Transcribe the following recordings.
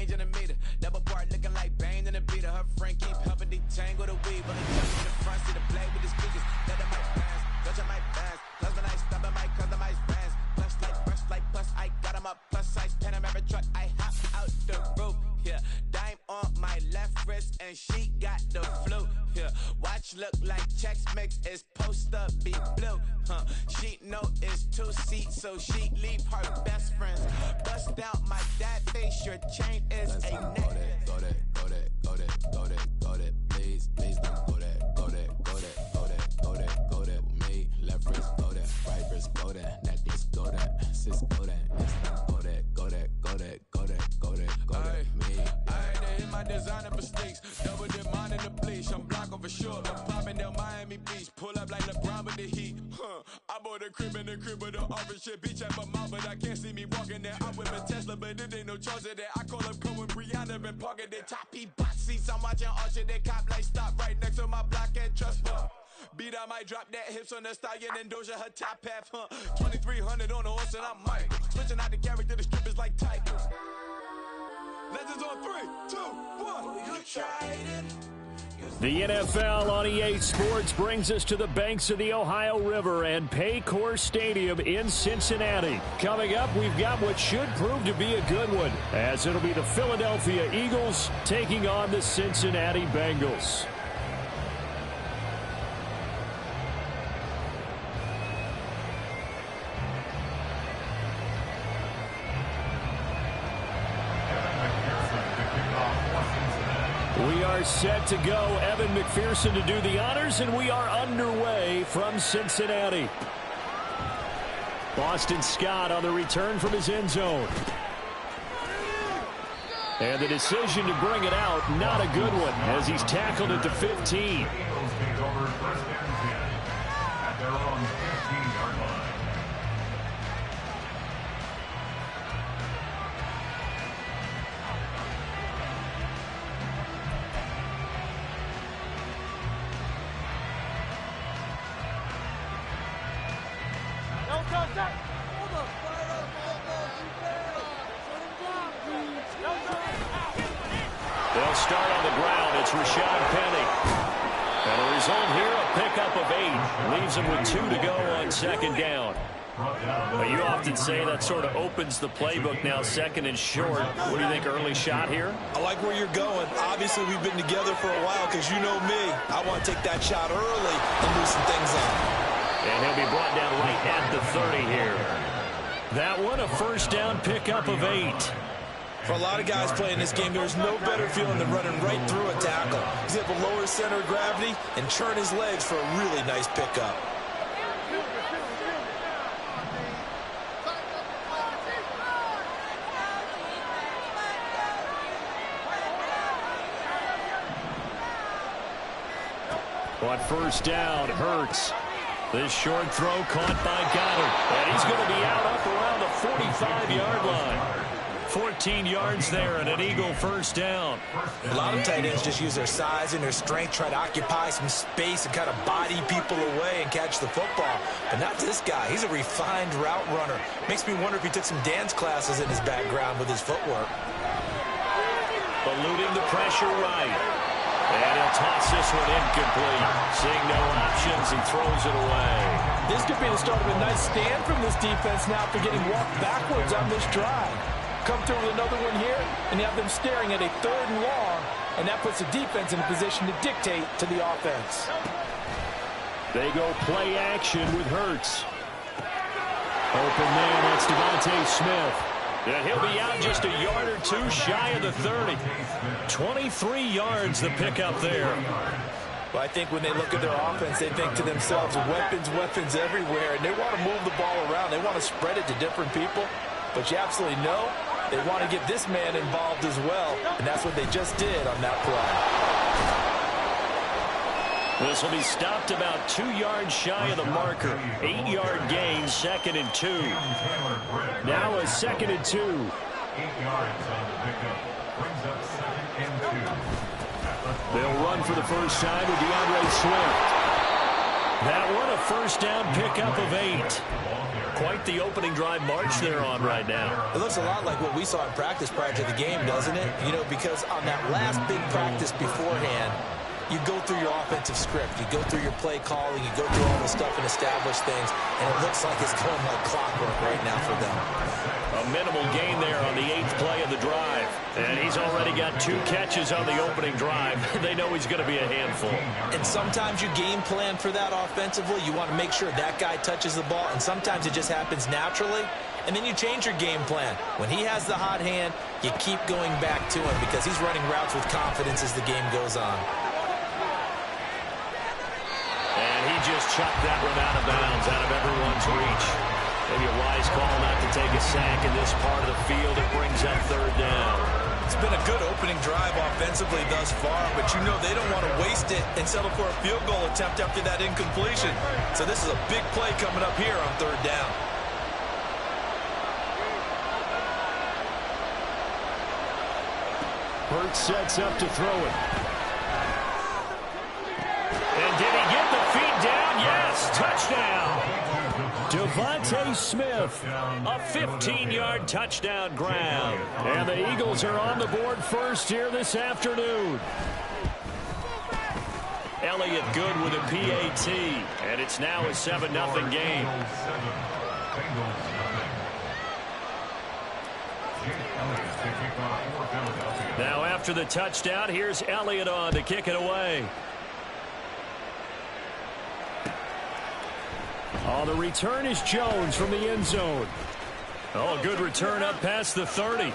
change in the meter. Double part looking like Bane in the beater. Her friend keep helping detangle the weed. When they jump in the front, see the play with the speakers. Let them might pass, touch them might pass. Plus when I stop, I might customize bands. Plus like brush like plus, I got them up. Plus size Panamera truck, I hop out the roof. Yeah, dime on my left wrist and she got the flu. Yeah, watch look like Chex Mix is supposed to be blue. She know it's 2 seats, so she leave her best friends. Bust out my dad face, your chain is a neck. Go that, go that, go that, go that, go that, please, please don't go that, go that, go that, go that, go that, go that with me. Left wrist, go that, right wrist, go that, necklace, go that, sis, go that, instant, go that, go that, go that, go that, go that, go that, me. I had to hit my designer for sneaks, double dip mine in the bleach. I'm blocking for sure, I'm popping down Miami Beach, pull up like LeBron with the heat. I bought a crib in the crib with the office shit, beach at my mouth, but I can't see me walking there. I'm with a Tesla, but it ain't no charge of that. I call up Cohen, Brianna, been parking their top box seats. I'm watching Archer, they cop like stop right next to my block and trust her. Beat, I might drop that hips on the stallion and Doja her top half, 2300 on the horse and I'm Mike. Switching out the character, the strippers like Tigers. Legends on 3, 2, 1. You tried it. The NFL on EA Sports brings us to the banks of the Ohio River and Paycor Stadium in Cincinnati. Coming up, we've got what should prove to be a good one, as it'll be the Philadelphia Eagles taking on the Cincinnati Bengals. We are set to go. Evan McPherson to do the honors, and we are underway from Cincinnati. Boston Scott on the return from his end zone. And the decision to bring it out, not a good one, as he's tackled at the 15. They'll start on the ground. It's Rashad Penny. And the result here, a pickup of 8. Leaves him with 2 to go on second down. Well, you often say that sort of opens the playbook now, second and short. What do you think, early shot here? I like where you're going. Obviously, we've been together for a while because you know me. I want to take that shot early and loosen things up. And he'll be brought down right at the 30 here. That one, a first down pickup of 8. For a lot of guys playing this game, there's no better feeling than running right through a tackle. He's able to lower center of gravity and turn his legs for a really nice pickup. On first down, Hurts. This short throw caught by Goddard. And he's going to be out up around the 45-yard line. 14 yards there and an Eagle first down. A lot of tight ends just use their size and their strength, try to occupy some space and kind of body people away and catch the football. But not this guy. He's a refined route runner. Makes me wonder if he took some dance classes in his background with his footwork. Eluding the pressure right. And he'll toss this one incomplete. Seeing no options, he throws it away. This could be the start of a nice stand from this defense now for getting walked backwards on this drive. Come through with another one here, and you have them staring at a 3rd and long, and that puts the defense in a position to dictate to the offense. They go play action with Hurts. Open man, that's Devontae Smith. And he'll be out just a yard or 2 shy of the 30. 23 yards the pickup there. Well, I think when they look at their offense, they think to themselves, weapons, weapons everywhere, and they want to move the ball around. They want to spread it to different people. But you absolutely know they want to get this man involved as well, and that's what they just did on that play. This will be stopped about 2 yards shy of the marker. 8-yard gain, 2nd and 2. Now a 2nd and 2. 8 yards on the pickup. Brings up 2nd and 2. They'll run for the first time with DeAndre Swift. That one, a first down pickup of 8. Quite the opening drive march they're on right now. It looks a lot like what we saw in practice prior to the game, doesn't it? You know, because on that last big practice beforehand, you go through your offensive script, you go through your play calling, you go through all the stuff and establish things, and it looks like it's going like clockwork right now for them. A minimal gain there on the 8th play of the drive. And he's already got 2 catches on the opening drive. They know he's going to be a handful. And sometimes you game plan for that offensively. You want to make sure that guy touches the ball, and sometimes it just happens naturally. And then you change your game plan. When he has the hot hand, you keep going back to him because he's running routes with confidence as the game goes on. And he just chucked that one out of bounds, out of everyone's reach. Maybe a wise call not to take a sack in this part of the field. It brings up 3rd down. It's been a good opening drive offensively thus far, but you know they don't want to waste it and settle for a field goal attempt after that incompletion. So this is a big play coming up here on 3rd down. Burt sets up to throw it. And did he get the feet down? Yes, touchdown. Devontae Smith, a 15-yard touchdown grab. And the Eagles are on the board first here this afternoon. Elliott good with a PAT, and it's now a 7-0 game. Now after the touchdown, here's Elliott on to kick it away. Oh, the return is Jones from the end zone. Oh, good return up past the 30.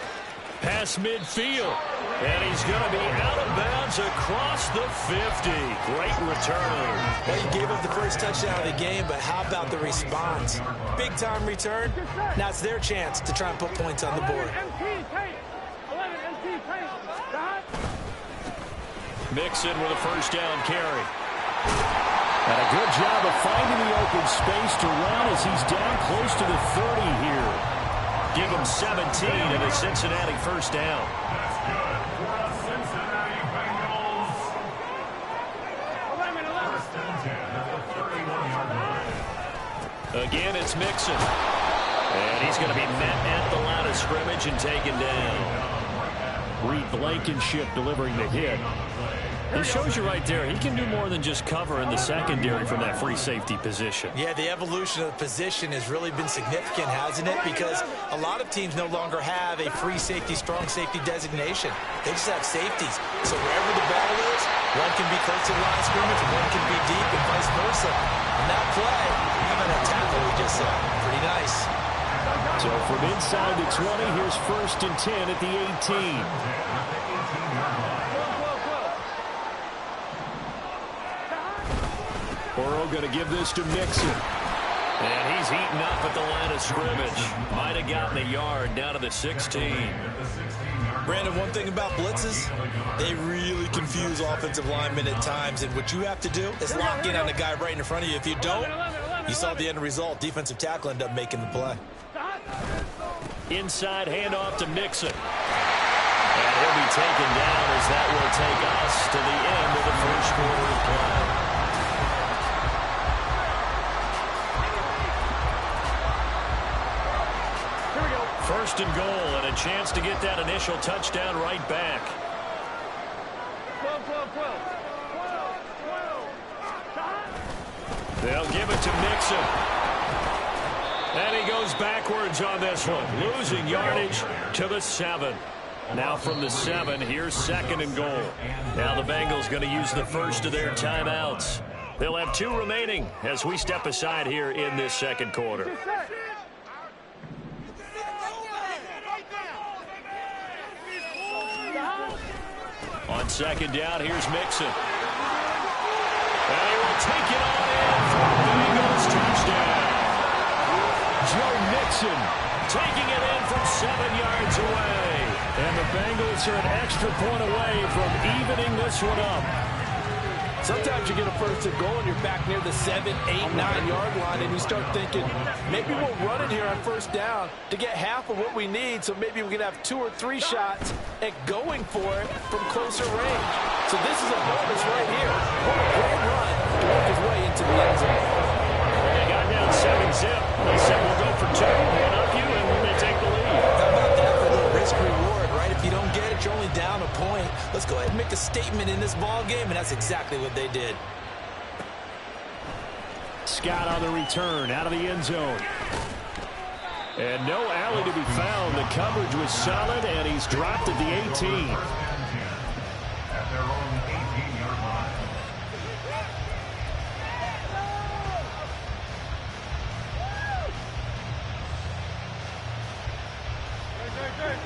Past midfield. And he's going to be out of bounds across the 50. Great return. Well, he gave up the first touchdown of the game, but how about the response? Big-time return. Now it's their chance to try and put points on the board. Mixon with a first down carry. And a good job of finding the open space to run as he's down close to the 30 here. Give him 17 and a Cincinnati first down. That's good for the Cincinnati Bengals. First and 10 at the 31-yard line. Again, it's Mixon. And he's going to be met at the line of scrimmage and taken down. Reed Blankenship delivering the hit. It shows you right there, he can do more than just cover in the secondary from that free safety position. Yeah, the evolution of the position has really been significant, hasn't it? Because a lot of teams no longer have a free safety, strong safety designation. They just have safeties. So wherever the ball is, one can be close to the line of scrimmage, one can be deep, and vice versa. And that play, having a tackle we just saw, pretty nice. So from inside the 20, here's 1st and 10 at the 18. Burrow going to give this to Mixon. And he's heating up at the line of scrimmage. Might have gotten a yard down to the 16. Brandon, one thing about blitzes, they really confuse offensive linemen at times. And what you have to do is lock in on the guy right in front of you. If you don't, you saw the end result. Defensive tackle ended up making the play. Inside handoff to Mixon. And he'll be taken down as that will take us to the end of the first quarter of play. First and goal, and a chance to get that initial touchdown right back. 12. They'll give it to Mixon. And he goes backwards on this one, losing yardage to the 7. Now from the 7, here's 2nd and goal. Now the Bengals going to use the first of their timeouts. They'll have 2 remaining as we step aside here in this second quarter. On 2nd down, here's Mixon. And he will take it on in for a Bengals touchdown. Joe Mixon taking it in from 7 yards away. And the Bengals are an extra point away from evening this one up. Sometimes you get a first and goal and you're back near the 7, 8, 9-yard line and you start thinking, maybe we'll run it here on first down to get half of what we need, so maybe we can have 2 or 3 shots at going for it from closer range. So this is a bonus right here. What a great run to work his way into the end zone. They got down 7-zip. They said we'll go for 2, one up you, and they take the lead. How about that for a little risk-reward, right? If you don't get it, you're only down a point. Let's go ahead and make a statement in this ball game, and that's exactly what they did. Scott on the return, out of the end zone. And no alley to be found. The coverage was solid, and he's dropped at the 18. At their own 18-yard line.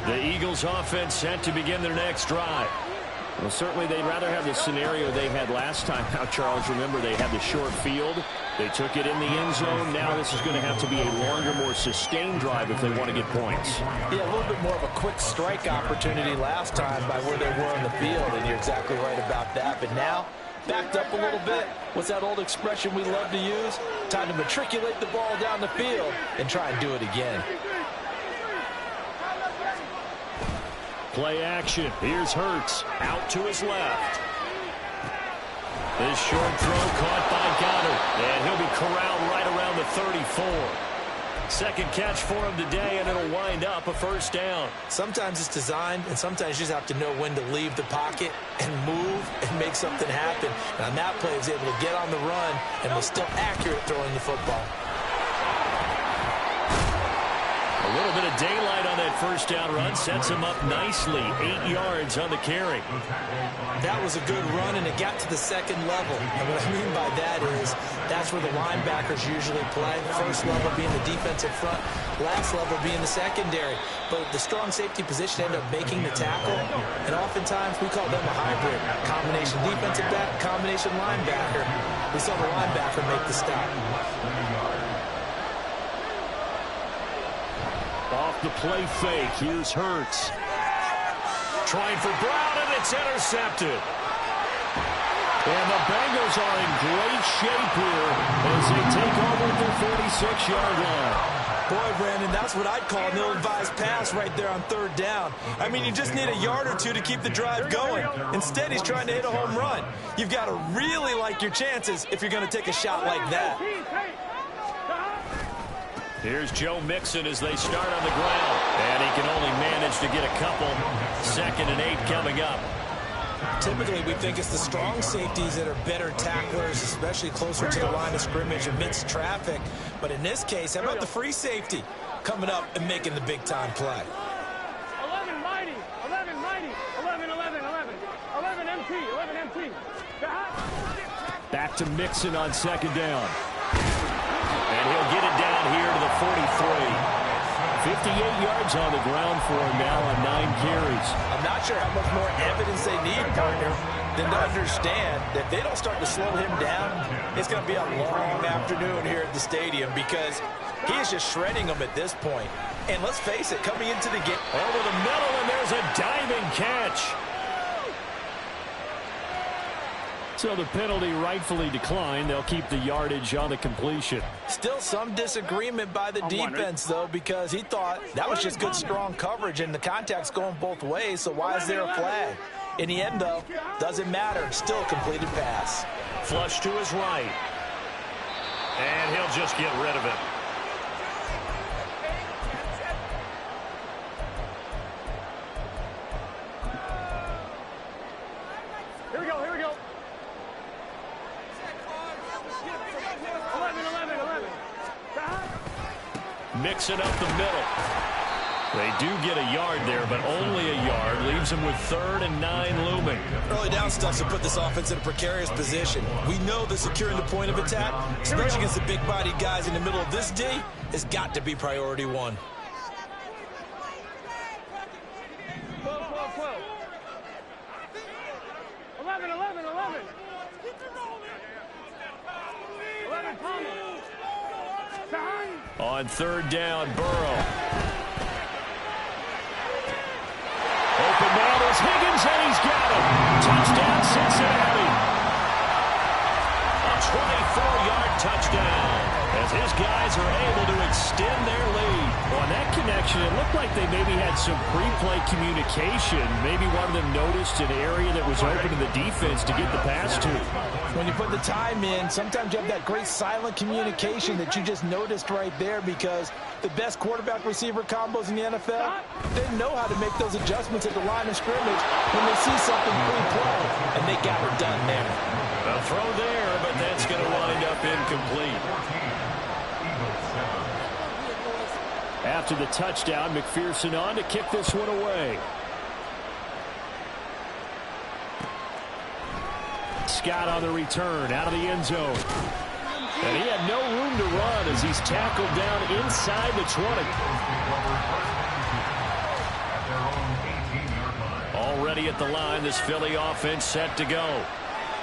The Eagles offense set to begin their next drive. Well, certainly they'd rather have the scenario they had last time. Now, Charles, remember, they had the short field. They took it in the end zone. Now this is going to have to be a longer, more sustained drive if they want to get points. Yeah, a little bit more of a quick strike opportunity last time by where they were on the field, and you're exactly right about that. But now, backed up a little bit. What's that old expression we love to use? Time to matriculate the ball down the field and try and do it again. Play action. Here's Hurts. Out to his left. This short throw caught by Goddard. And he'll be corralled right around the 34. Second catch for him today, and it'll wind up a first down. Sometimes it's designed, and sometimes you just have to know when to leave the pocket and move and make something happen. And on that play, he was able to get on the run and was still accurate throwing the football. A little bit of daylight on that first down run sets him up nicely. 8 yards on the carry. That was a good run, and it got to the second level. And what I mean by that is that's where the linebackers usually play. First level being the defensive front, last level being the secondary. But the strong safety position ended up making the tackle, and oftentimes we call them a hybrid. Combination defensive back, combination linebacker. We saw the linebacker make the stop. Off the play fake, here's Hurts. Trying for Brown, and it's intercepted. And the Bengals are in great shape here as they take over at their 46-yard line. Boy, Brandon, that's what I'd call an ill-advised pass right there on third down. I mean, you just need a yard or two to keep the drive going. Instead, he's trying to hit a home run. You've got to really like your chances if you're going to take a shot like that. Here's Joe Mixon as they start on the ground. And he can only manage to get a couple. 2nd and 8 coming up. Typically, we think it's the strong safeties that are better tacklers, especially closer to the line of scrimmage amidst traffic. But in this case, how about the free safety coming up and making the big-time play? 11 mighty, 11 mighty, 11, 11, 11, 11 MT, 11 MT. Back to Mixon on 2nd down. And he'll get it down here to the 43. 58 yards on the ground for him now on 9 carries. I'm not sure how much more evidence they need, partner, than to understand that if they don't start to slow him down, it's going to be a long afternoon here at the stadium because he is just shredding them at this point. And let's face it, coming into the game. Over the middle, and there's a diving catch. So the penalty rightfully declined. They'll keep the yardage on the completion. Still some disagreement by the defense, though, because he thought that was just good, strong coverage, and the contact's going both ways, so why is there a flag? In the end, though, doesn't matter. Still a completed pass. Flush to his right. And he'll just get rid of it. Here we go, here we go. 11, 11, 11. Mixing up the middle. They do get a yard there, but only a yard. Leaves them with 3rd and 9 looming. Early down stuff to put this offense in a precarious position. We know that securing the point of attack, especially against the big-bodied guys in the middle of this D, has got to be priority 1. 12, 12, 12. 11, 11, 11. 11, Tommy. On 3rd down, Burrow. Open man is Higgins, and he's got it. Touchdown, Cincinnati. A 24-yard touchdown. as his guys are able to extend their lead. On that connection, it looked like they maybe had some pre-play communication. Maybe one of them noticed an area that was open to the defense to get the pass to. When you put the time in, sometimes you have that great silent communication that you just noticed right there, because the best quarterback-receiver combos in the NFL, they know how to make those adjustments at the line of scrimmage when they see something pre-play, and they got it done there. A throw there, but that's going to wind up incomplete. After the touchdown, McPherson on to kick this one away. Scott on the return, out of the end zone. And he had no room to run as he's tackled down inside the 20. Already at the line, this Philly offense set to go.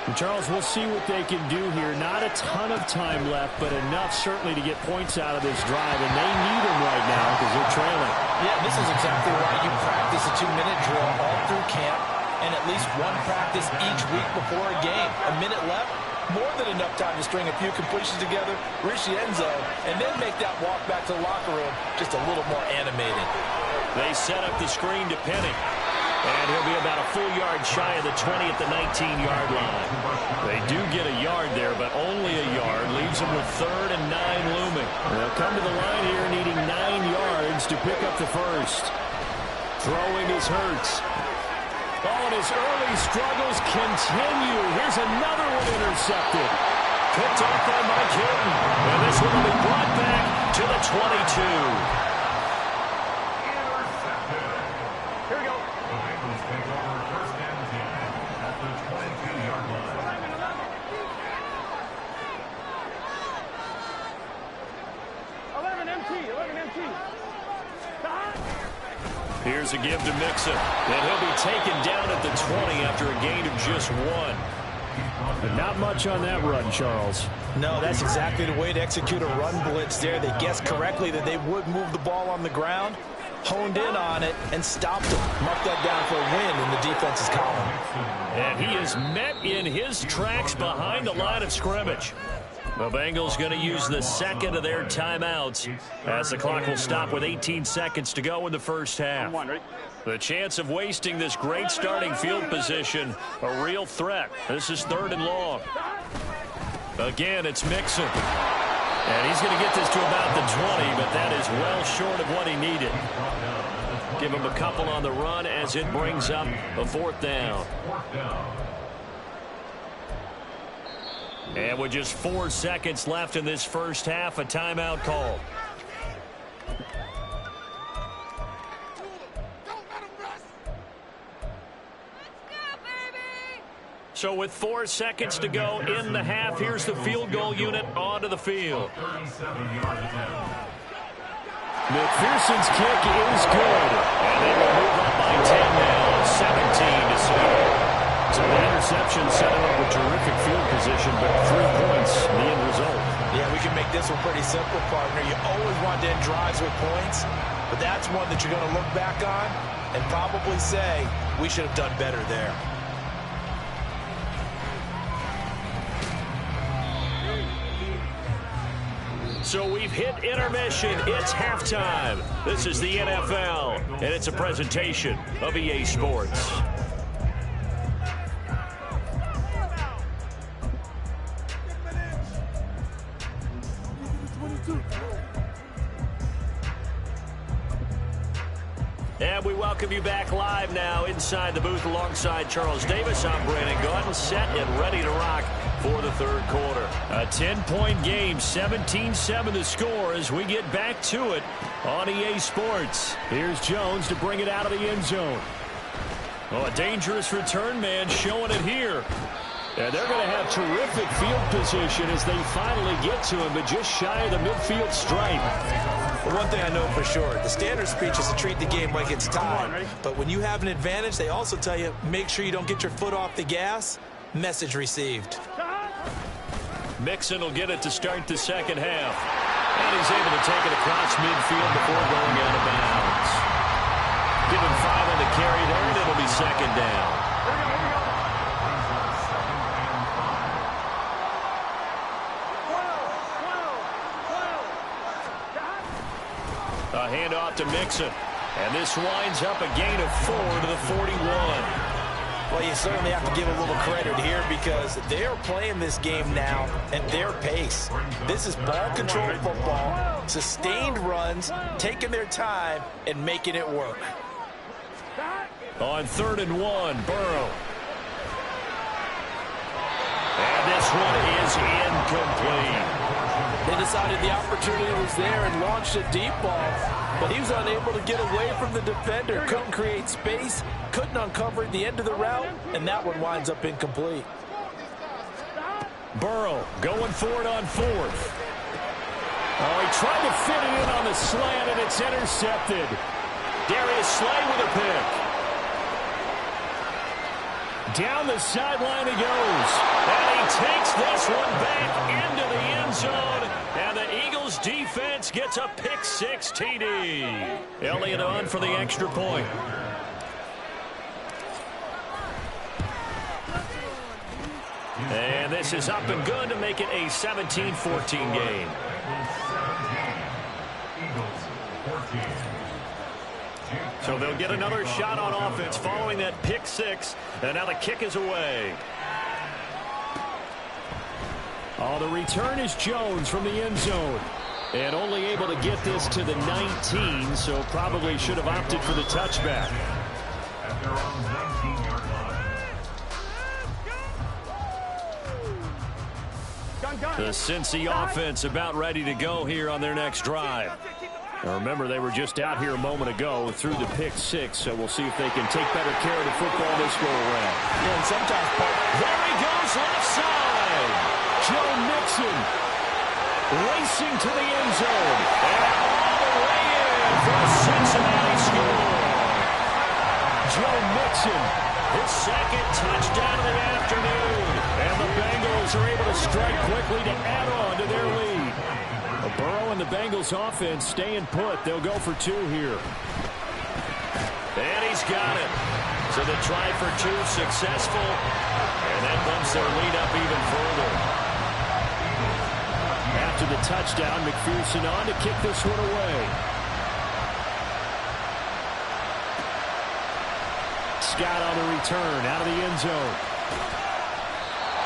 And Charles, we'll see what they can do here. Not a ton of time left, but enough certainly to get points out of this drive, and they need them right now because they're trailing. Yeah, this is exactly why you practice a 2-minute drill all through camp, and at least one practice each week before a game. A minute left, more than enough time to string a few completions together, reach the end zone, and then make that walk back to the locker room just a little more animated. They set up the screen to Penny. And he'll be about a full yard shy of the 20 at the 19-yard line. They do get a yard there, but only a yard. Leaves them with 3rd and 9 looming. They'll come to the line here needing 9 yards to pick up the first. Throwing is Hurts. Oh, and his early struggles continue. Here's another one intercepted. Picked off by Mike Hilton. And this one will be brought back to the 22. Here's a give to Mixon, and he'll be taken down at the 20 after a gain of just 1. But not much on that run, Charles. No, that's exactly the way to execute a run blitz there. They guessed correctly that they would move the ball on the ground, honed in on it, and stopped him. Marked that down for a win in the defense's column. And he is met in his tracks behind the line of scrimmage. The Bengals going to use the second of their timeouts as the clock will stop with 18 seconds to go in the first half. The chance of wasting this great starting field position, a real threat. This is 3rd and long. Again, it's Mixon. And he's going to get this to about the 20, but that is well short of what he needed. Give him a couple on the run as it brings up a 4th down. And with just 4 seconds left in this first half, a timeout call. So with 4 seconds to go in the half, here's the field goal unit onto the field. McPherson's kick is good. And they will move up by 10 now, 17-7. So the interception set him up with terrific field position, but 3 points, the end result. Yeah, we can make this one pretty simple, partner. You always want to end drives with points, but that's one that you're going to look back on and probably say, we should have done better there. So we've hit intermission. It's halftime. This is the NFL, and it's a presentation of EA Sports. And we welcome you back live now inside the booth alongside Charles Davis. I'm Brandon Gaudin, set and ready to rock for the 3rd quarter. A 10-point game, 17-7 the score as we get back to it on EA Sports. Here's Jones to bring it out of the end zone. Oh, a dangerous return man showing it here. And they're going to have terrific field position as they finally get to him, but just shy of the midfield stripe. Well, one thing I know for sure, the standard speech is to treat the game like it's tied. But when you have an advantage, they also tell you, make sure you don't get your foot off the gas. Message received. Mixon will get it to start the second half. And he's able to take it across midfield before going out of bounds. Give him 5 on the carry there, and it'll be 2nd down. handoff to Mixon. And this winds up a gain of 4 to the 41. Well, you certainly have to give a little credit here because they're playing this game now at their pace. This is ball control football, sustained runs, taking their time and making it work. On 3rd and 1, Burrow. And this one is incomplete. They decided the opportunity was there and launched a deep ball, but he was unable to get away from the defender. Couldn't create space, couldn't uncover the end of the route, and that one winds up incomplete. Burrow going for it on 4th. Oh, he tried to fit it in on the slant, and it's intercepted. Darius Slay with a pick. Down the sideline he goes. And he takes this one back into the end zone. And the Eagles defense gets a pick 6 TD. Elliott on for the extra point. And this is up and good to make it a 17-14 game. So they'll get another shot on offense following that pick 6. And now the kick is away. Oh, the return is Jones from the end zone. And only able to get this to the 19, so probably should have opted for the touchback. At their own 19-yard line. The Cincy offense about ready to go here on their next drive. Now remember, they were just out here a moment ago through the pick 6, so we'll see if they can take better care of the football this go around. Yeah, and sometimes, there he goes left side. Joe Mixon racing to the end zone. And all the way in for a Cincinnati score. Joe Mixon, his second touchdown of the afternoon. And the Bengals are able to strike quickly to add on to their lead. Burrow and the Bengals offense staying put. They'll go for 2 here. And he's got it. So the try for 2 successful. And that bumps their lead up even further. After the touchdown, McPherson on to kick this one away. Scott on the return out of the end zone.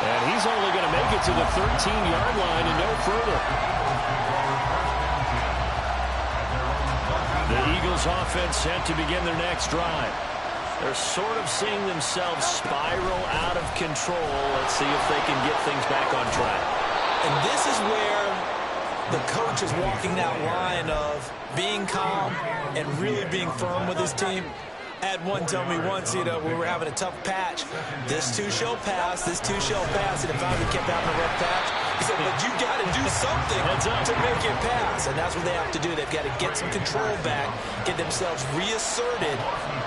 And he's only going to make it to the 13-yard line and no further. The Eagles offense set to begin their next drive. They're sort of seeing themselves spiral out of control. Let's see if they can get things back on track. And this is where the coach is walking that line of being calm and really being firm with his team. I had one tell me once, we were having a tough patch. This too shall pass, this too shall pass. And it finally kept having a rough patch. He said, but you got to do something to make it pass. And that's what they have to do. They've got to get some control back, get themselves reasserted,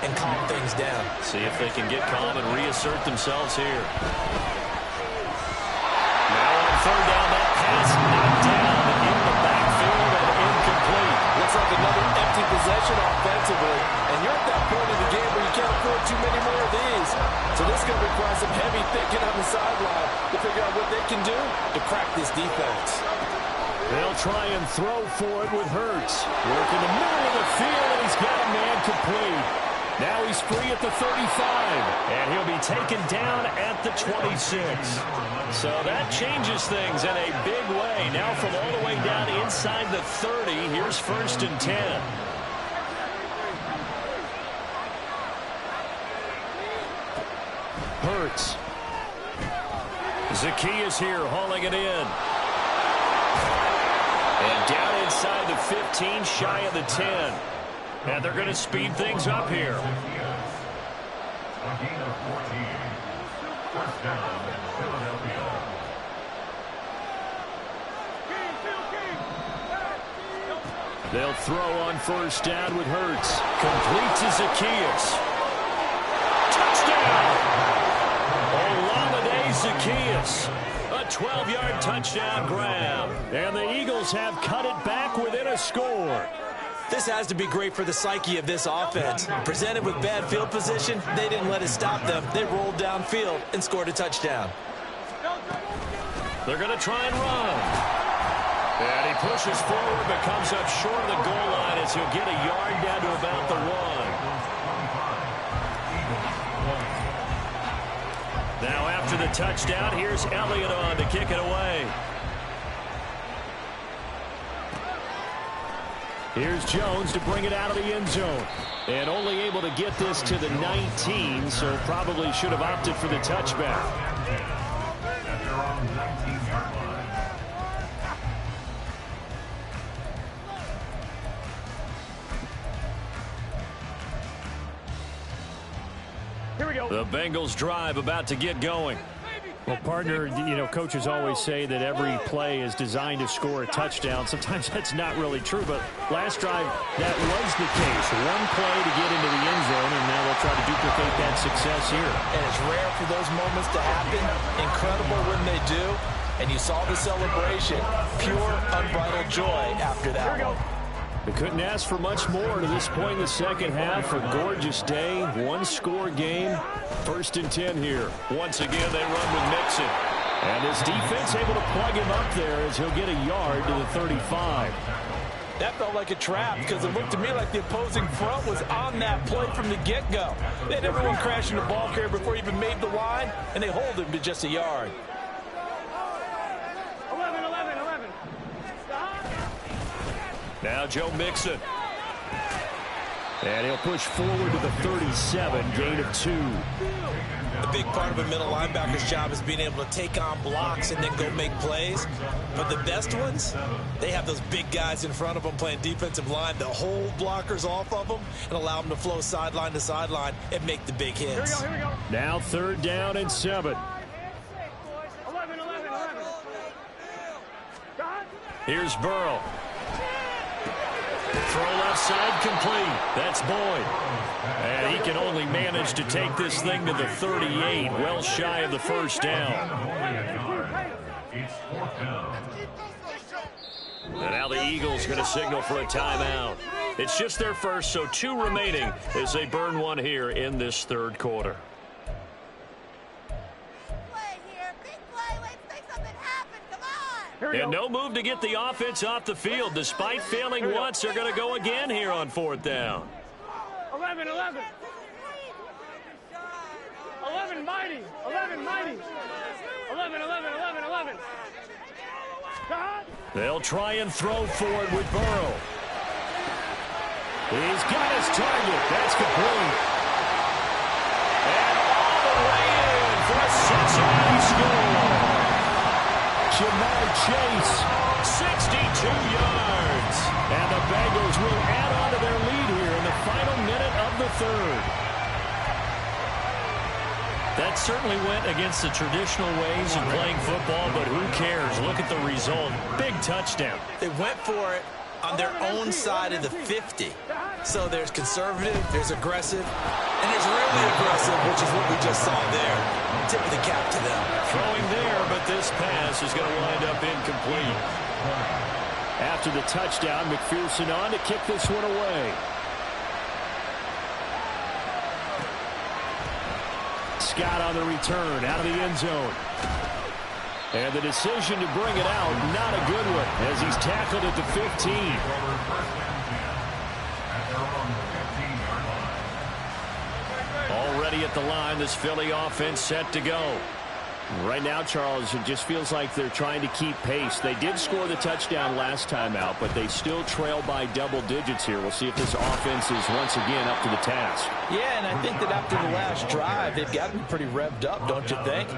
and calm things down. See if they can get calm and reassert themselves here. Now on 3rd down, that pass knocked down in the backfield and incomplete. Looks like another empty possession offensively. And you're at that point in the game where you can't afford too many more of these. So this is going to require some heavy thinking on the sideline to figure out what they can do to crack this defense. They'll try and throw for it with Hurts. Working the middle of the field, and he's got a man complete. Now he's free at the 35, and he'll be taken down at the 26. So that changes things in a big way. Now from all the way down inside the 30, here's 1st and 10. Hurts. Zacchaeus here hauling it in. And down inside the 15, shy of the 10. And they're going to speed things up here. A gain of 14. First down, Philadelphia. They'll throw on 1st down with Hurts. Complete to Zacchaeus. Touchdown! Olamide Zacchaeus. A 12-yard touchdown grab. And the Eagles have cut it back within a score. This has to be great for the psyche of this offense. Presented with bad field position, they didn't let it stop them. They rolled downfield and scored a touchdown. They're going to try and run. And he pushes forward but comes up short of the goal line as he'll get a yard down to about the 1. Now after the touchdown, here's Elliott on to kick it away. Here's Jones to bring it out of the end zone. And only able to get this to the 19, so probably should have opted for the touchback. Here we go. The Bengals drive about to get going. Well, partner, you know, coaches always say that every play is designed to score a touchdown. Sometimes that's not really true, but last drive, that was the case. One play to get into the end zone, and now they'll try to duplicate that success here. And it's rare for those moments to happen. Incredible when they do. And you saw the celebration. Pure, unbridled joy after that one. They couldn't ask for much more to this point in the second half. A gorgeous day, one-score game. 1st and 10 here. Once again, they run with Mixon. And his defense able to plug him up there as he'll get a yard to the 35. That felt like a trap because it looked to me like the opposing front was on that play from the get-go. They had everyone crashing the ball carrier before he even made the line, and they hold him to just a yard. 11, 11, 11. Now Joe Mixon. And he'll push forward to the 37, gain of 2. A big part of a middle linebacker's job is being able to take on blocks and then go make plays. But the best ones, they have those big guys in front of them playing defensive line that hold blockers off of them and allow them to flow sideline to sideline and make the big hits. Here we go. Now 3rd down and 7. 11, 11, 11. God. Here's Burrow. Throw left side complete. That's Boyd. And he can only manage to take this thing to the 38, well shy of the 1st down. And now the Eagles going to signal for a timeout. It's just their first, so 2 remaining as they burn one here in this 3rd quarter. And no move to get the offense off the field. Despite failing once, they're going to go again here on 4th down. 11, 11. 11 mighty. 11 mighty. 11, 11, 11, 11. God. They'll try and throw for it with Burrow. He's got his target. That's complete. And all the way in for a Cincinnati score. Jamar Chase, 62 yards. And the Bengals will add on to their lead here in the final minute of the 3rd. That certainly went against the traditional ways of playing football, but who cares? Look at the result. Big touchdown. They went for it on their own side of the 50. So there's conservative, there's aggressive, and there's really aggressive, which is what we just saw there. Tip of the cap to them. Throwing there, but this pass is going to wind up incomplete. After the touchdown, McPherson on to kick this one away. Scott on the return, out of the end zone. And the decision to bring it out, not a good one, as he's tackled at the 15. Already at the line, this Philly offense set to go. Right now, Charles, it just feels like they're trying to keep pace. They did score the touchdown last time out, but they still trail by double digits here. We'll see if this offense is once again up to the task. Yeah, and I think that after the last drive, they've got to be pretty revved up, don't you think?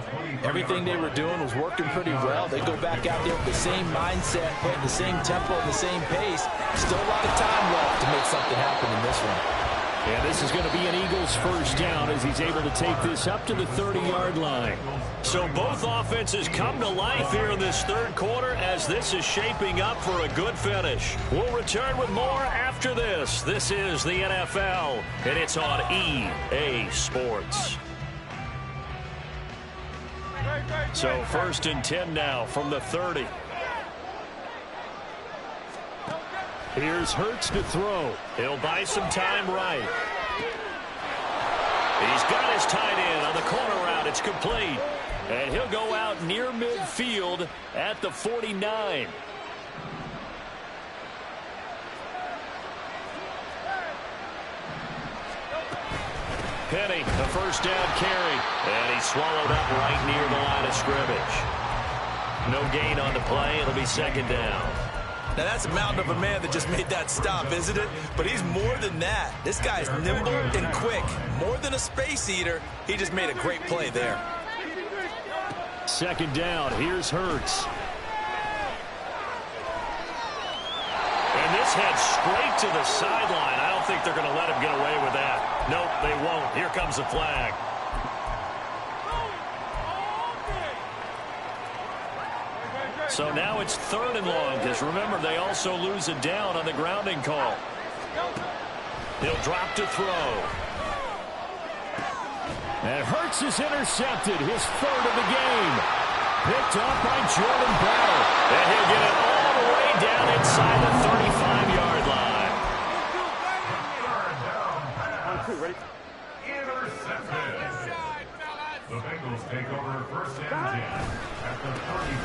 Everything they were doing was working pretty well. They go back out there with the same mindset, playing the same tempo and the same pace. Still a lot of time left to make something happen in this one. And this is going to be an Eagles 1st down as he's able to take this up to the 30-yard line. So both offenses come to life here in this 3rd quarter as this is shaping up for a good finish. We'll return with more after this. This is the NFL, and it's on EA Sports. So 1st and 10 now from the 30. Here's Hurts to throw. He'll buy some time right. He's got his tight end on the corner route. It's complete. And he'll go out near midfield at the 49. Penny, the first down carry. And he swallowed up right near the line of scrimmage. No gain on the play. It'll be second down. Now, that's a mountain of a man that just made that stop, isn't it? But he's more than that. This guy's nimble and quick. More than a space eater. He just made a great play there. Second down. Here's Hurts. And this head straight to the sideline. I don't think they're going to let him get away with that. Nope, they won't. Here comes the flag. So now it's 3rd and long, because remember, they also lose a down on the grounding call. He'll drop to throw. And Hurts is intercepted, his 3rd of the game. Picked up by Jordan Battle. And he'll get it all the way down inside the 35-yard line. Ready? Intercepted. The Bengals take over 1st and 10.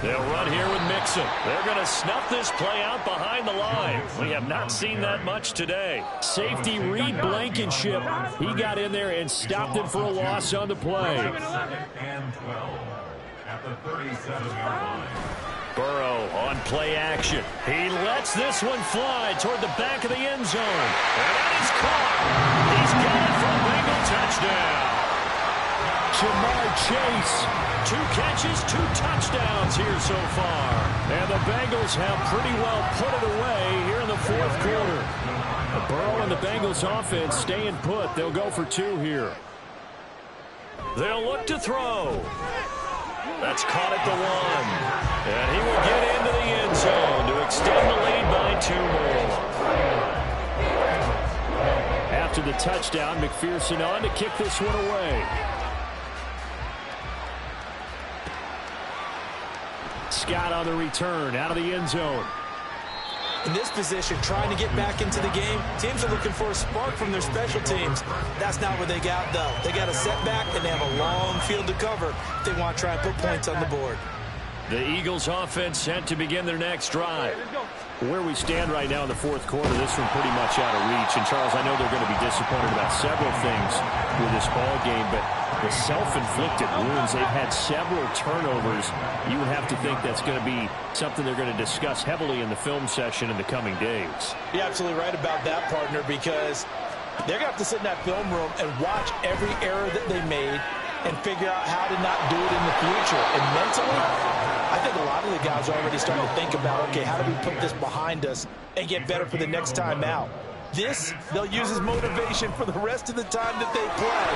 They'll run here with Mixon. They're going to snuff this play out behind the line. We have not seen that much today. Safety Reed Blankenship. He got in there and stopped him for a loss on the play. 2nd and 12 at the 37-yard line. Burrow on play action. He lets this one fly toward the back of the end zone. And that is caught. He's got it for a Bengal touchdown. Jamar Chase. 2 catches, 2 touchdowns here so far. And the Bengals have pretty well put it away here in the 4th quarter. The Burrow and the Bengals offense staying put. They'll go for 2 here. They'll look to throw. That's caught at the 1. And he will get into the end zone to extend the lead by 2 more. After the touchdown, McPherson on to kick this one away. Scott on the return, out of the end zone. In this position, trying to get back into the game, teams are looking for a spark from their special teams. That's not what they got, though. They got a setback, and they have a long field to cover if they want to try and put points on the board. The Eagles offense set to begin their next drive. Where we stand right now in the 4th quarter, this one pretty much out of reach. And, Charles, I know they're going to be disappointed about several things with this ball game, but the self-inflicted wounds, they've had several turnovers. You would have to think that's going to be something they're going to discuss heavily in the film session in the coming days. You're absolutely right about that, partner, because they're going to have to sit in that film room and watch every error that they made and figure out how to not do it in the future. And mentally, I think a lot of the guys are already starting to think about, okay, how do we put this behind us and get better for the next time out? This, they'll use as motivation for the rest of the time that they play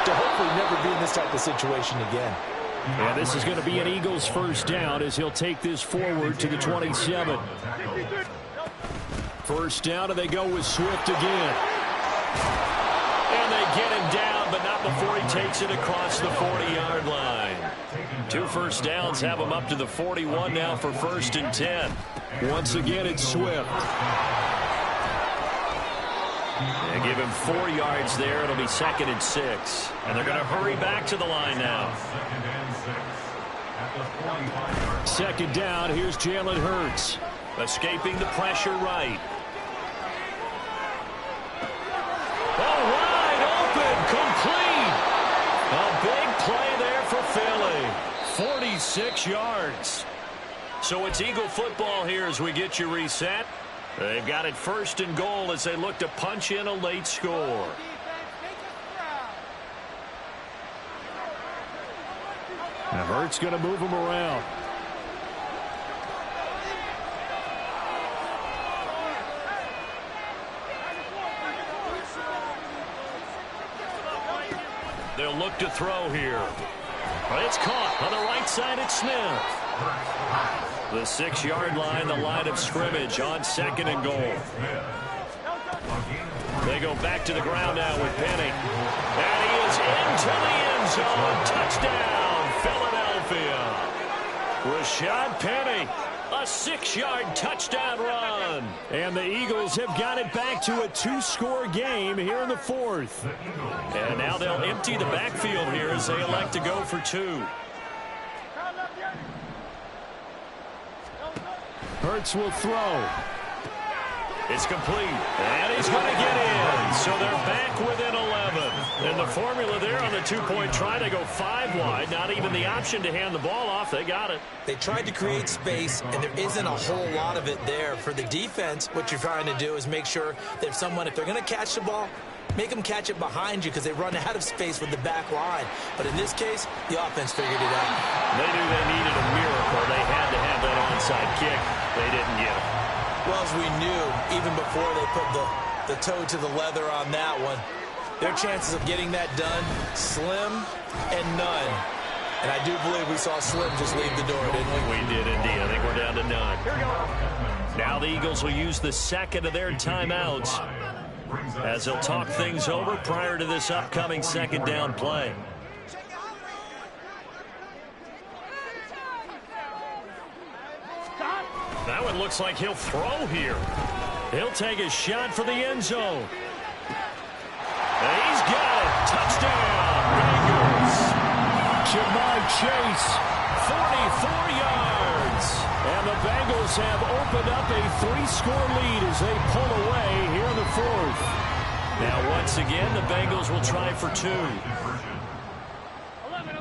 to hopefully never be in this type of situation again. Yeah, this is going to be an Eagles first down as he'll take this forward to the 27. First down, and they go with Swift again. And they get him down, but not before he takes it across the 40-yard line. 2 first downs have him up to the 41 now for 1st and 10. Once again, it's Swift. They give him 4 yards there. It'll be 2nd and 6. And they're going to hurry back to the line now. 2nd down. Here's Jalen Hurts. Escaping the pressure right. Oh, wide open. Complete. A big play there for Philly. 46 yards. So it's Eagle football here as we get you reset. They've got it 1st and goal as they look to punch in a late score. Now Hurts going to move him around. They'll look to throw here. It's caught on the right side at Smith. The 6-yard line, the line of scrimmage on 2nd and goal. They go back to the ground now with Penny. And he is into the end zone. Touchdown, Philadelphia. Rashad Penny, a 6-yard touchdown run. And the Eagles have got it back to a 2-score game here in the 4th. And now they'll empty the backfield here as they elect to go for 2. Hurts will throw. It's complete, and he's going to get in. So they're back within 11. And the formula there on the two-point try, they go 5 wide. Not even the option to hand the ball off. They got it. They tried to create space, and there isn't a whole lot of it there. For the defense, what you're trying to do is make sure that if they're going to catch the ball, make them catch it behind you because they run out of space with the back line. But in this case, the offense figured it out. They knew they needed a miracle. They had to have that onside kick. They didn't get it. Well, as we knew, even before they put the toe to the leather on that one, their chances of getting that done, slim and none. And I do believe we saw Slim just leave the door, didn't we? We did indeed. I think we're down to none. Now the Eagles will use the second of their timeouts as they'll talk things over prior to this upcoming second down play. That one looks like he'll throw here. He'll take a shot for the end zone. And he's got it. Touchdown, Bengals. Jamar Chase, 44 yards. And the Bengals have opened up a 3-score lead as they pull away here in the 4th. Now, once again, the Bengals will try for 2. 11.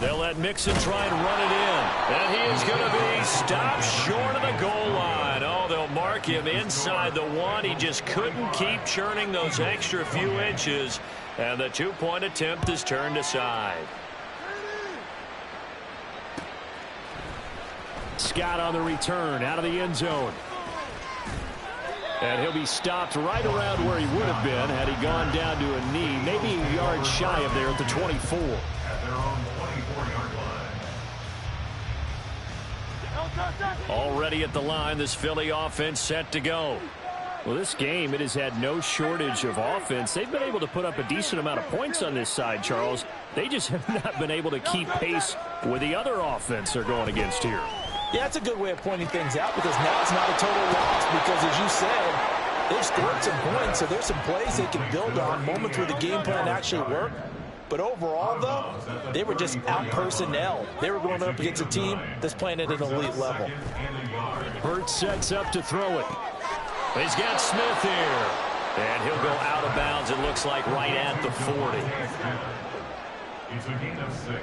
They'll let Mixon try and run it in. And he is going to be stopped short of the goal line. Oh, they'll mark him inside the 1. He just couldn't keep churning those extra few inches. And the 2-point attempt is turned aside. Scott on the return out of the end zone. And he'll be stopped right around where he would have been had he gone down to a knee, maybe a yard shy of there at the 24. At their own 24-yard line. Already at the line, this Philly offense set to go. Well, this game, it has had no shortage of offense. They've been able to put up a decent amount of points on this side, Charles. They just have not been able to keep pace with the other offense they're going against here. Yeah, that's a good way of pointing things out because now it's not a total loss because, as you said, they've scored some points, so there's some plays they can build on, moments where the game plan actually worked. But overall, though, they were just out-personnel. They were going up against a team that's playing at an elite level. Hurts sets up to throw it. He's got Smith here. And he'll go out of bounds, it looks like, right at the 40. It's a gain of 6.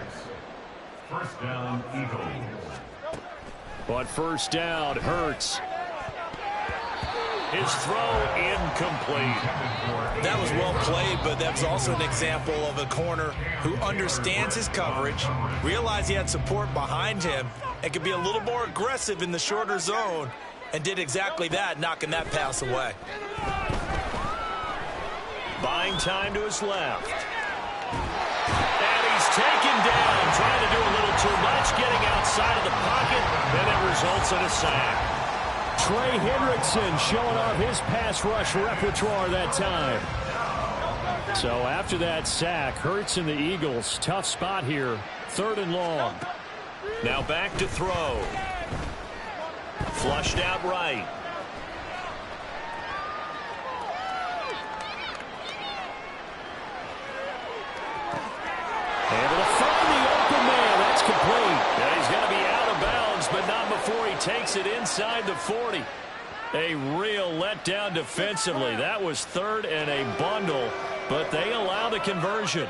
First down, Eagles. But first down, Hurts. His throw incomplete. That was well played, but that's also an example of a corner who understands his coverage, realized he had support behind him, and could be a little more aggressive in the shorter zone, and did exactly that, knocking that pass away. Buying time to his left. And he's taken down, trying to do a little too much, getting outside of the pocket, and it results in a sack. Trey Hendrickson showing off his pass rush repertoire that time. So after that sack, Hurts and the Eagles, tough spot here, 3rd and long. Now back to throw. Flushed out right. Able to find the open man. That's complete. And he's going to be out of bounds, but not before he takes it inside the 40. A real letdown defensively. That was 3rd and a bundle, but they allow the conversion.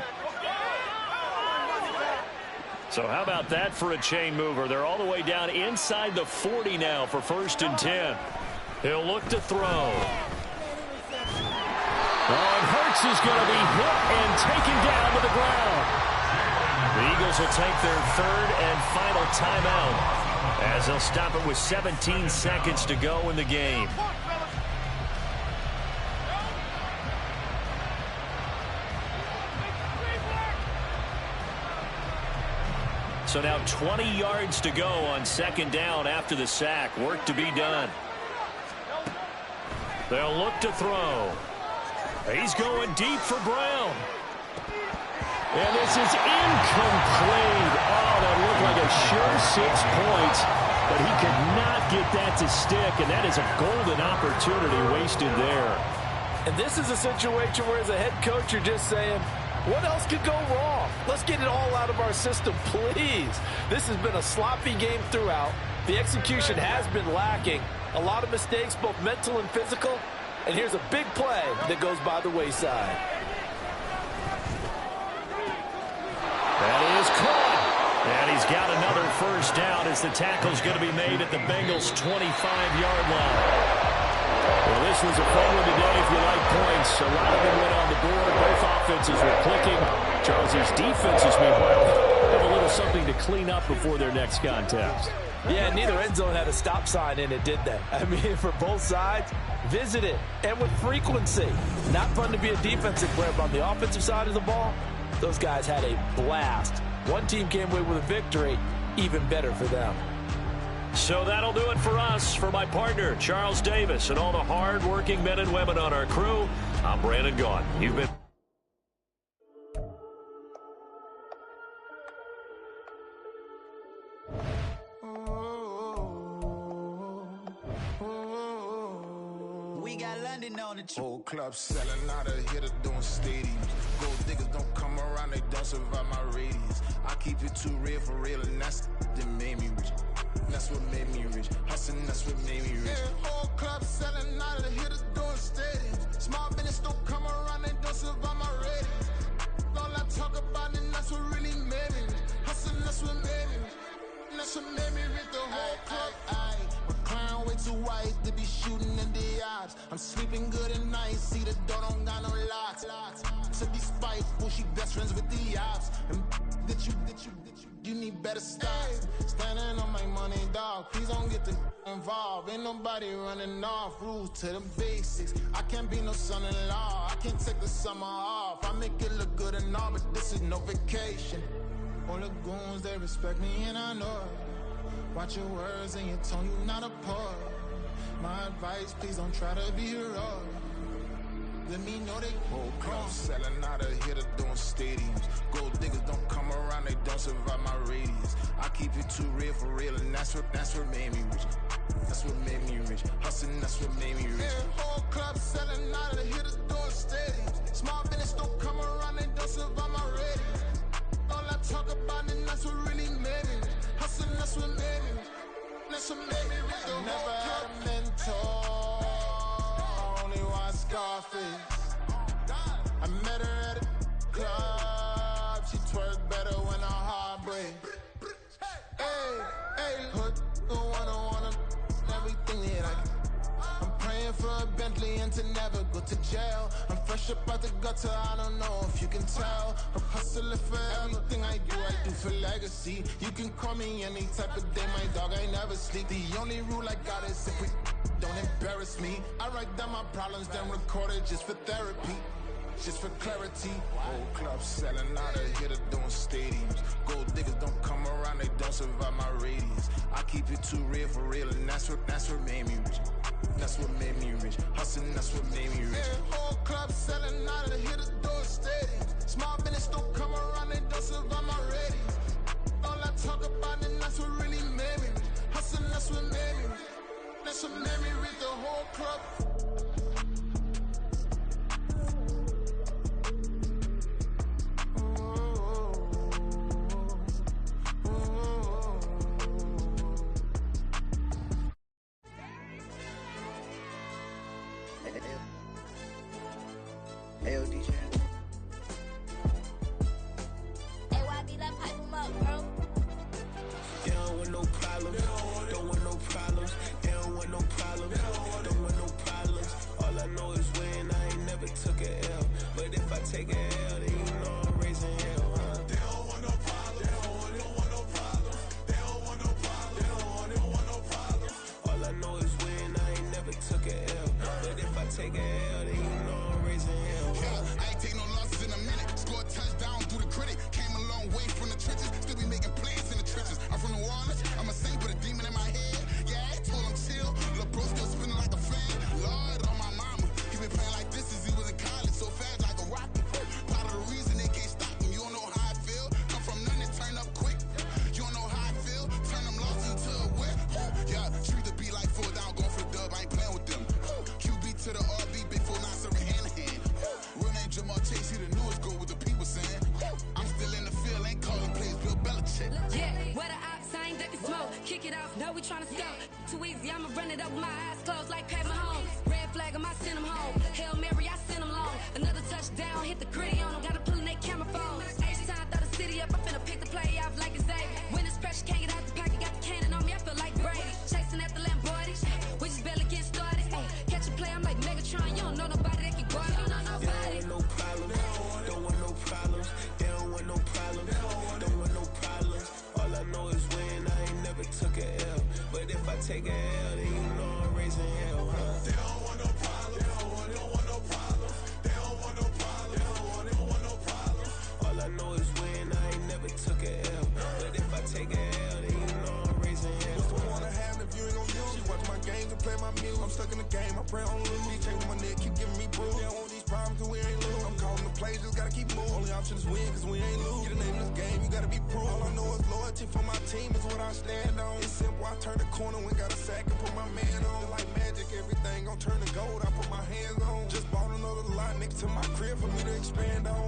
So how about that for a chain mover? They're all the way down inside the 40 now for 1st and 10. He'll look to throw. Oh, and Hurts is going to be hit and taken down to the ground. The Eagles will take their 3rd and final timeout as they'll stop it with 17 seconds to go in the game. So now 20 yards to go on 2nd down after the sack. Work to be done. They'll look to throw. He's going deep for Brown. And this is incomplete. Oh, that looked like a sure 6 points, but he could not get that to stick, and that is a golden opportunity wasted there. And this is a situation where, as a head coach, you're just saying, what else could go wrong? Let's get it all out of our system, please. This has been a sloppy game throughout. The execution has been lacking. A lot of mistakes, both mental and physical. And here's a big play that goes by the wayside. That is caught. And he's got another first down as the tackle's going to be made at the Bengals' 25-yard line. Well, this was a fun one today if you like points. A lot of them went on the board. Both offenses were clicking. Charles, these defenses, meanwhile, have a little something to clean up before their next contest. Yeah, neither end zone had a stop sign in it, did they? I mean, for both sides, visit it, and with frequency. Not fun to be a defensive player, but on the offensive side of the ball, those guys had a blast. One team came away with a victory, even better for them. So that'll do it for us. For my partner, Charles Davis, and all the hard-working men and women on our crew, I'm Brandon Gaughan. You've been... We got London on the whole club selling out of hitter doing stadiums. Gold diggers don't come around, they don't survive my radius. I keep it too real for real, and that's that made me rich. That's what made me rich. Hustling, that's what made me rich. Yeah, whole club selling out of hitters doing stadiums. Small business don't come around, they don't survive my radius. All I talk about, and that's what really made me rich. Hustling, that's what made me rich. That's what made me rich. The whole club. My clown way too white to be shooting in the odds. I'm sleeping good at night, see the door don't got no locks. To be spiteful, she best friends with the ops. And you need better stop. Standing on my money, dog. Please don't get involved. Ain't nobody running off. Rules to the basics. I can't be no son-in-law. I can't take the summer off. I make it look good and all, but this is no vacation. All the goons, they respect me and I know it. Watch your words and your tone, you not a poet. My advice, please don't try to be heroic. Let me know they whole club selling out of hitter doing stadiums. Gold diggers don't come around, they don't survive my radius. I keep it too real for real, and that's what made me rich. That's what made me rich. Hustling, that's what made me rich. Yeah, whole club selling out of hitters doing stadiums. Small business don't come around, they don't survive my radius. All I talk about, and that's what really made me rich. Hustling, that's what made me rich. That's what made me rich. I never had a mentor. Only one Scarface. I met her at a club. She twerked better when her heart breaks. Hey, put the one everything that I can. I'm praying for a Bentley and to never go to jail. I'm fresh up out the gutter, I don't know if you can tell. I'm hustling for everything I do for legacy. You can call me any type of day, my dog, I never sleep. The only rule I got is if we don't embarrass me. I write down my problems, then record it just for therapy. Just for clarity. Whole club selling out of hitter doing stadiums. Gold diggers don't come around, they don't survive my radius. I keep it too real for real, and that's what made me rich. That's what made me rich. Hustling, that's what made me rich. Yeah, whole club selling out of hitter doing stadiums. Small business don't come around, they don't survive my radius. All I talk about, and that's what really made me rich. Hustling, that's what made me rich. That's what made me rich. The whole club. smoke. Kick it off, no, we tryna score. Too easy, I'ma run it up with my eyes closed like Pat Mahomes. Red flag, I send them home. Hail Mary, I send them long. Another touchdown, hit the gritty on them. Gotta pull in their camera phones. H-time, throw the city up. I'm finna pick the play off like it's Xavier. When it's pressure, can't get out the pocket. Got the cannon on me, I feel like Brady. Chasing at the Lamborghini. We just barely getting started. Ay, catch a play, I'm like Megatron. You don't know nobody that can guard. You don't know nobody. No problem. Don't want no problems. They don't want no problems. Don't want no problems. All I know is win. I ain't never took a L. But if I take a L, then you know I'm raising hell, huh? They don't want no problems. They don't want no problems. They don't want no problems. They don't want no problems. All I know is win. I ain't never took a L. But if I take a L, then you know I'm raising hell. What's the one I have if you ain't gon' use? She watch my games and play my music. I'm stuck in the game. I pray on lose. He changing my neck, keep giving me bruise. They don't want these problems 'cause we ain't lose. I'm calling the plays, just gotta keep moving. Only option is win 'cause we ain't lose. Get a name in this game, you gotta be proof. All I know is loyalty for my team is what I stand on. It's simple, I turn the corner when got a sack and put my man on. Like magic, everything gon' turn to gold. I put my hands on. Just bought another lot next to my crib for me to expand on.